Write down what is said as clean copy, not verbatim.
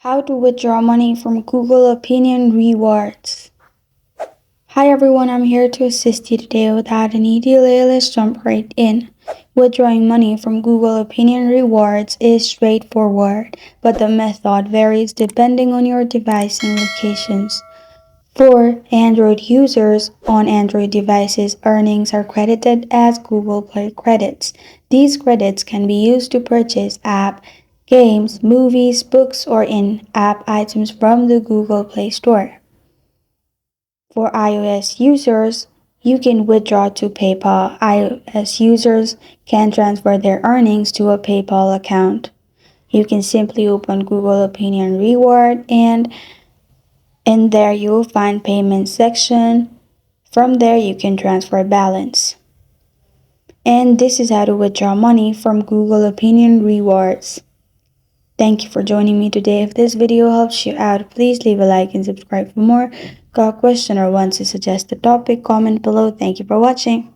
How to withdraw money from Google Opinion Rewards. Hi everyone, I'm here to assist you today without any delay. Let's jump right in. Withdrawing money from Google Opinion Rewards is straightforward, but the method varies depending on your device and locations. For Android users, on Android devices, earnings are credited as Google Play credits. These credits can be used to purchase app, games, movies, books, or in-app items from the Google Play Store. For iOS users, you can withdraw to PayPal. iOS users can transfer their earnings to a PayPal account. You can simply open Google Opinion Reward and in there you will find payment section. From there you can transfer balance. And this is how to withdraw money from Google Opinion Rewards. Thank you for joining me today. If this video helps you out, please leave a like and subscribe for more. Got a question or want to suggest a topic, comment below. Thank you for watching.